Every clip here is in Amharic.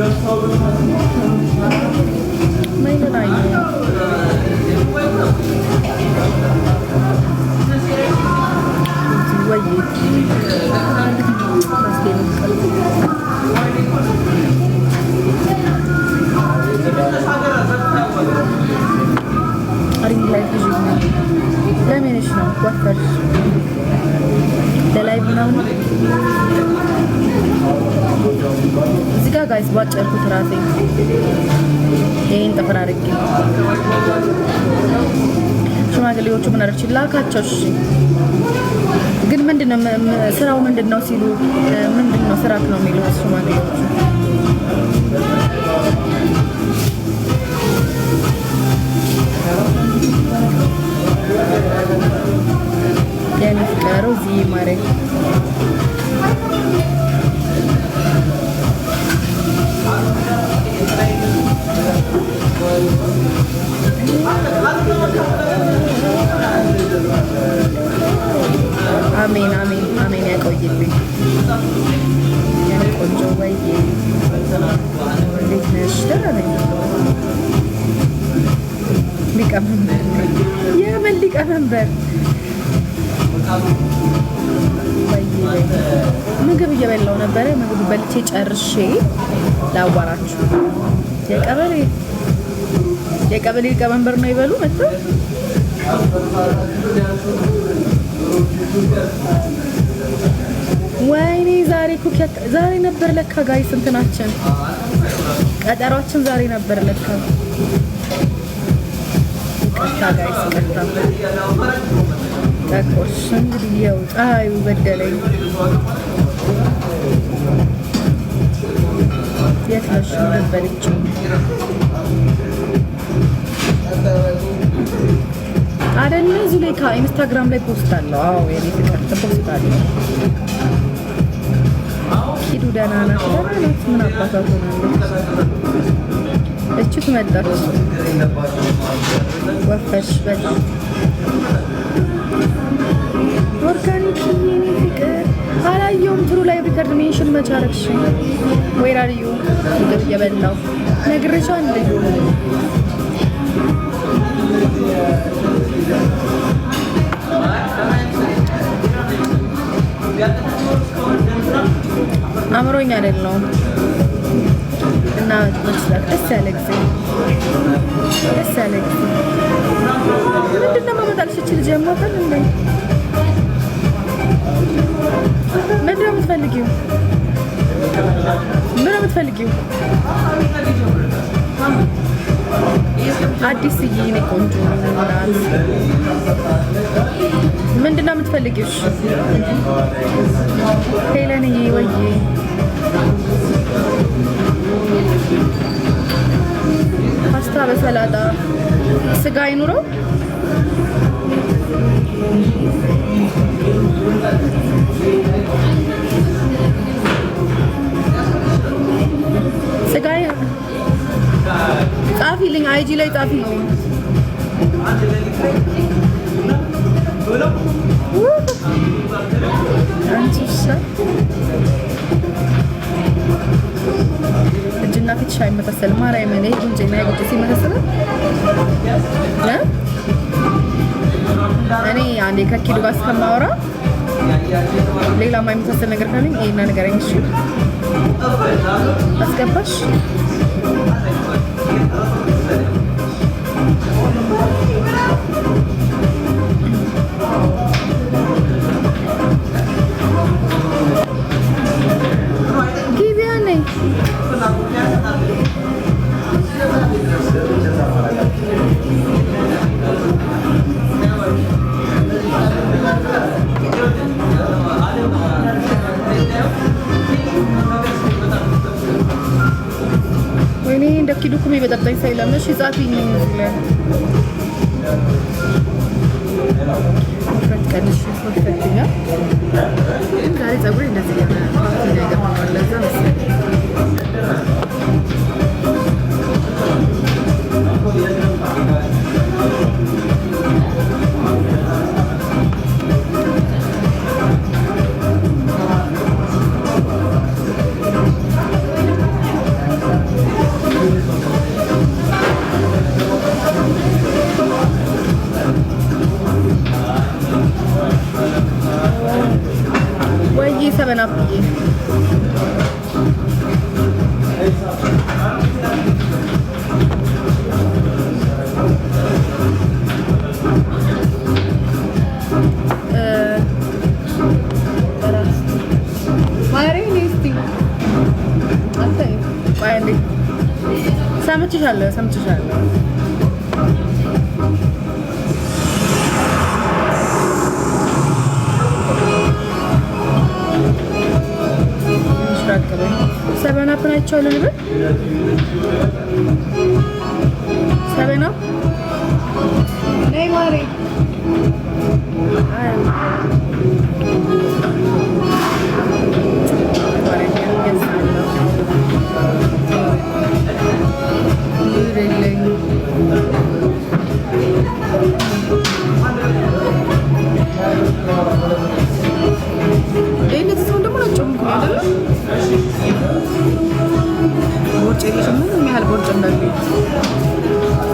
May nanayo. Ring light visual. Lamination. What first? The live now. እዚህ ጋር ጋይስ ባጨርኩት ራሴ ይሄን ተፈራርቄ ሽማግሌዎቹ ምን አደረች ላካቸው። እሺ ግን ምንድነው ስራው ምንድነው ሲሉ ምንድነው ስራክ ነው የሚሉት ሽማግሌዎቹ። የኔ ፍቅር እዚህ ማሬ አሜን አሜን አሜን ያቆይልኝ የኔ ቆንጆ ወይ እንዴት ነሽ? ደህና ነኝ። ሊቀመንበር የምን ሊቀመንበር ምግብ እየበላው ነበረ። ምግብ በልቼ ጨርሼ ላዋራችሁ። የቀበሌ ሊቀመንበር ነው ይበሉ መጥተው ወይኔ ዛሬ ነበር ለካ ጋይስ እንትናችን ቀጠሯችን ዛሬ ነበር ለካ። ይቅርታ ጋይስ ይቅርታ። ታቆሽ እንግዲህ ያው ፀሐዩ በደለኝ። የት ነሽ? ምግብ በልቼ አይደለ ዙሌካ ኢንስታግራም ላይ ፖስት አለው። አዎ የኔ ፍቅር ፖስት አለው። ሂዱ ደህና ናት። ምን አባቷ ሆናለች? እቺ ትመጣች ወፈሽ በል ኦርጋኒክ የኔ ፍቅር አላየሁም። ትሩ ላይ ሪከርድ ሜንሽን መቻረክሽ ወይ ራዲዮ ምግብ እየበላው ነግሬሻለሁ። አምሮኝ አይደለም እና መስላት ደስ ያለ ጊዜ ምንድነው ማመጣልሽ? እቺ ልጅ ያሟታል እንዴ? ምንድነው የምትፈልጊው? አዲስ ይሄኔ ቆንጆ ናት። ምንድነው የምትፈልጊው? ሄለንዬ ወይ ፓስታ በሰላጣ ስጋ አይኑረው። ስጋ ጻፊልኝ፣ አይጂ ላይ ጻፊልኝ። እጅና ፊትሽ አይመሳሰልም። ማርያምን ይሄ ጉንጬና ይሄ ጉንጬ ሲመሳሰል እኔ አንዴ ከኪዱ ጋር እስከማወራ ሌላ የማይመሳሰል ነገር ካለኝ ይሄና ንገረኝ። እሺ አስገባሽ ኪዱኩም ይበጠብጠኝ ሳይለምሽ ጻፊኝ ነው ይላል። ቀንሽ ፈትፈትኛ ዛሬ ፀጉሬ እንደዚህ ነገር ለዛ መሰለኝ እንዴ ሰምቼሻለሁ ሰበና ፕናቸው ልብል ሰበና ነይ ማሪ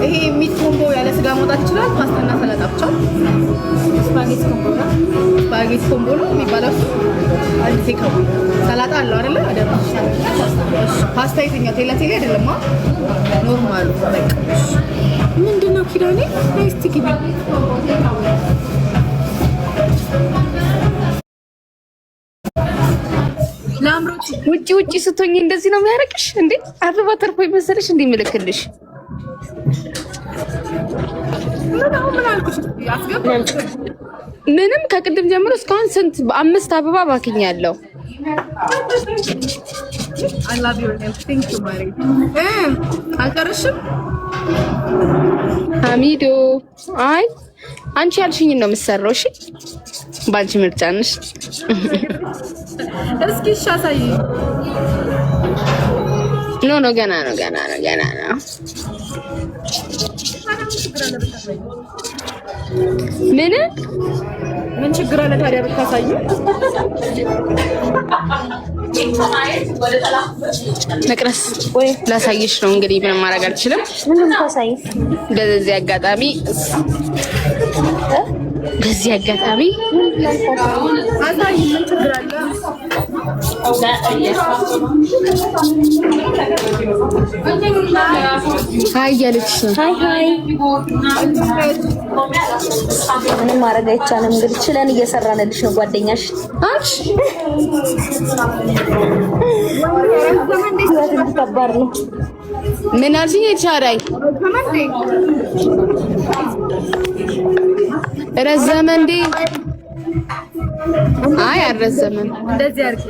ይሄ ሚት ኮምቦ ያለ ስጋ መውጣት ይችላል። ፓስታና ሰላጣ ብቻ ስፓጌቲ ኮምቦ ነው የሚባለው። አንድ ቴካው ሰላጣ አለው አይደለ? አደረ ፓስታ የትኛው ቴላቴሊ አይደለም ኖርማሉ። በቃ ምንድነው ኪዳኔ ናይስ ቲኪቢ ላምሮት ውጪ ስትሆኚ እንደዚህ ነው የሚያረቅሽ እንዴ? አበባ ተርፎ ይመሰለሽ እንዴ ምልክልሽ? ምንም ከቅድም ጀምሮ እስካሁን ስንት 5 አበባ ባክኛለሁ። I love your name. Thank you, Mary. አልቀረሽም ሀሚዶ? አይ አንቺ ያልሽኝን ነው የምትሰራው። እሺ ባንቺ ምርጫ ነሽ። እስኪ ሻሳይ ኖ ገና ነው። ምን ችግር አለ ታዲያ ብታሳዩ? መቅረስ ወይ ላሳይሽ ነው እንግዲህ ምንም ማድረግ አልችልም። ምንም ታሳይ። በዚህ አጋጣሚ አሳይ። ምን ችግር አለ? ሃይ ያለች ሃይ ምንም ማድረግ አይቻልም። እንግዲህ ችለን እየሰራንልሽ ነው ጓደኛሽ። ከባድ ነው። ምን አልሽኝ? ይቻላል ረዘመ እንዴ? አይ አልረዘመም። እንደዚህ አርኪ።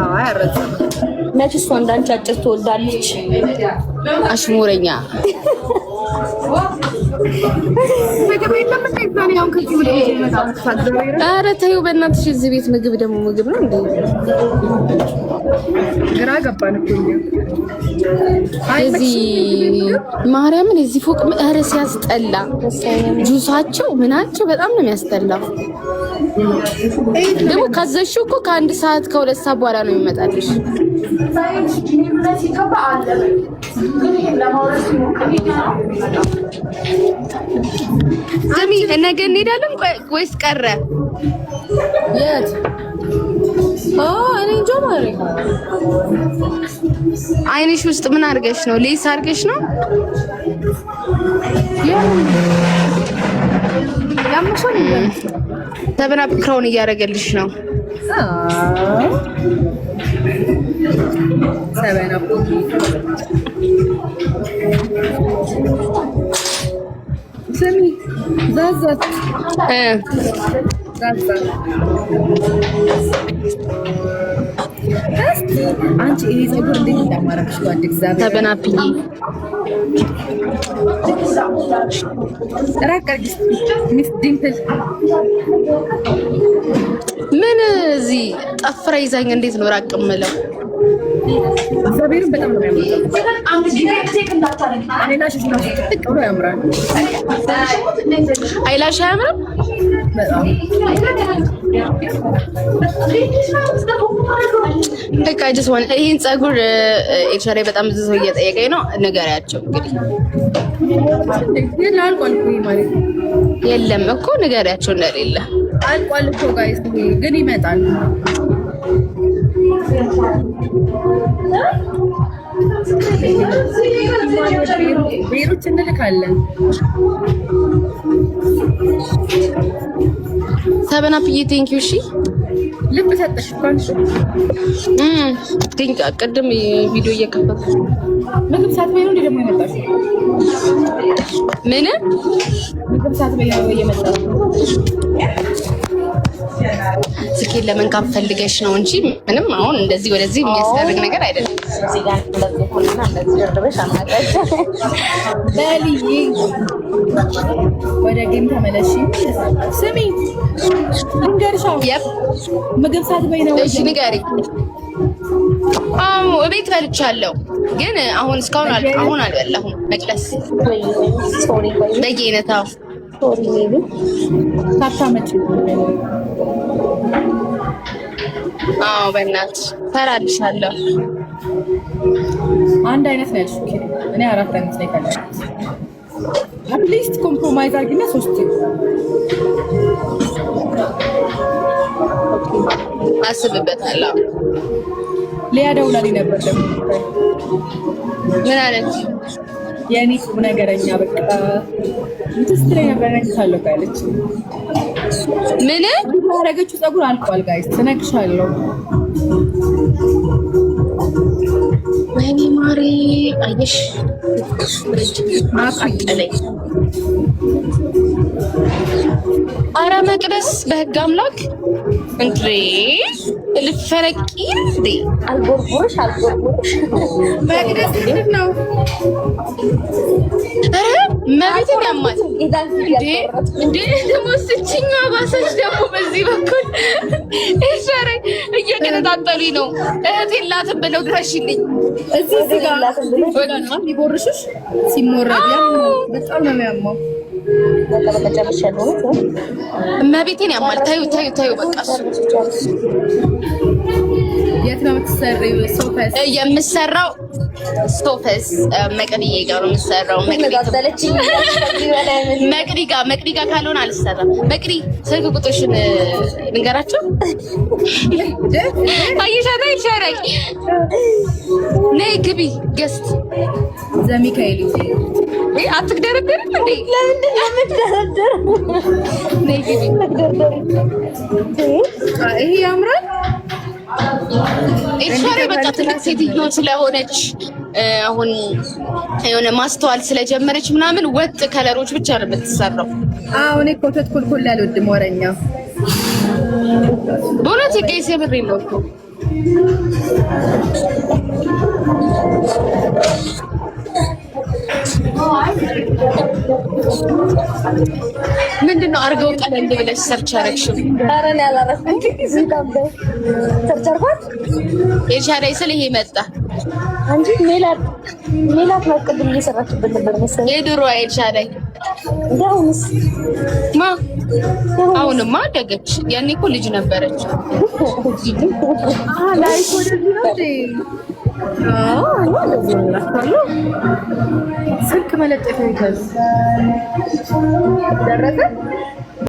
አይ አልረዘመም። መችስ እንዳንቺ አጭር ትወልዳለች። አሽሙረኛ ኧረ ተይው በእናትሽ። እዚህ ቤት ምግብ ደግሞ ምግብ ነው እንዴ? ግራ ገባን እኮ እዚህ ማርያምን እዚህ ፎቅ ኧረ ሲያስጠላ። ጁሳቸው ምናቸው በጣም ነው የሚያስጠላው። ደግሞ ካዘሽው እኮ ከ1 ሰዓት ከ2 ሰዓት በኋላ ነው የሚመጣልሽ። ስሚ ነገ እንሄዳለን ወይስ ቀረ? የት? እኔ እንጃ ማርያም። አይንሽ ውስጥ ምን አድርገሽ ነው? ሌስ አድርገሽ ነው? ያምሽው ተበናብ ክራውን እያደረገልሽ ነው። ሰበናብ ስሚ ዛዛት አንቺ ይሄ ፀጉር እንዴት እንዳማረክሽ ጓድ እግዚአብሔር። ተበናብኝ ራቀርጊስ ሚስ ዲምፕል ምን እዚህ ጠፍራ ይዛኝ እንዴት ነው ራቅ የምለው? እግዚአብሔርን በጣም ነው ያምራል። አይላሽ አያምርም? በቃ ጀስ ዋን ይሄን ፀጉር ኤክስሬ በጣም ብዙ ሰው እየጠየቀኝ ነው። ንገሪያቸው እንግዲህ የለም እኮ ንገሪያቸው እንደሌለ አልቋል እኮ ጋይስ፣ ግን ይመጣል። ቤሩት እንልካለን። ሰበናፕዬ ቴንኪው። እሺ ልብ ሰጠሽ እንኳን ድንቅ ቅድም ቪዲዮ እየከፈቱ ምግብ ሳትበይ ነው ደግሞ የመጣሽው? ምን ምግብ ሳትበይ ነው የመጣሽው? ስኬት ለመንካም ፈልገሽ ነው እንጂ ምንም አሁን እንደዚህ ወደዚህ የሚያስደርግ ነገር አይደለም። እዚህ ጋር እንደዚህ ሆነና እንደዚህ ደርበሽ አናቀጭ በልዬ ወደ ጌም ተመለሽ። ስሚ እንገርሻው ምግብ ሳትበይ ነው? እሺ ንገሪ። እቤት በልቻለሁ ግን አሁን እስካሁን አሁን አልበላሁም። መቅደስ በየአይነታው ሶሪ ሜቢ ታታመጪ። አዎ በእናትሽ እሰራልሻለሁ። አንድ አይነት ነው ያልሽው። እኔ አራት አይነት ነው የፈለኩት። አትሊስት ኮምፕሮማይዝ አድርጊና 3 አስብበታለሁ። ሊያ ደውላልኝ ነበር ደግሞ። ምን አለች? የኔ ቁም ነገረኛ በቃ እንትስ ላይ ነበር ነግሻለሁ ካለች ምን ያደረገችው ፀጉር አልቋል ጋይስ ትነግሻለሁ። ወይኔ ማሪ አየሽ አቃጠለኝ። ኧረ መቅደስ በህግ አምላክ እንዴ ልፈረቂ እንዴ አልጎርጎርሽ መቅደስ ምንድን ነው? ኧረ መቤትን ያማል እንዴ ደግሞ ስችኛ ባሰች ደግሞ በዚህ በኩል ይሻረ እየገነጣጠሉኝ ነው። እህት የላትም ብለው ድረሽልኝ። እዚህ ጋር ወጋና ሊቦርሽሽ ሲሞረድ በጣም ነው የሚያማው። መቤቴን ያማል። ታዩ በቃ የት ነው የምትሰሪው? ሶፋስ የምሰራው ሶፋስ መቅድዬ ጋር ነው የምሰራው። መቅዲ ጋር ካልሆነ አልሰራም። መቅዲ ስልክ ቁጥርሽን ልንገራቸው። አይሻታ ይሻራይ ነይ ግቢ ገስት ዘሚካኤል አትግደረደርም እንዴ? ለምንድን ነው የምትደረደር? ነይ ግቢ። ይሄ ያምራል። ኢንሻአላህ በቃ ትልቅ ሴትዮ ስለሆነች አሁን የሆነ ማስተዋል ስለጀመረች ምናምን ወጥ ከለሮች ብቻ ነው የምትሰራው። እኔ ኮተት ኩልኩል አልወድም። ወረኛ በእውነት የቀይስ የምሬ ነው እኮ ምንድነው አርገው ቀለል ብለሽ ሰርች አረግሽው? ኧረ እኔ አላረኩም። እዚህ ጋር ሰርች አርጓት የሻዳይ ስለ ይሄ መጣ አንቺ ሜላት ነው ቅድም እየሰራችበት ነበር መሰለኝ። የድሮ ኤልሻዳይ እንዳውንስ አሁንማ አደገች። ያኔ እኮ ልጅ ነበረች። ላይክ ወደዚህ ነው እንዴ? ስልክ መለጠፍ ይታል ደረሰ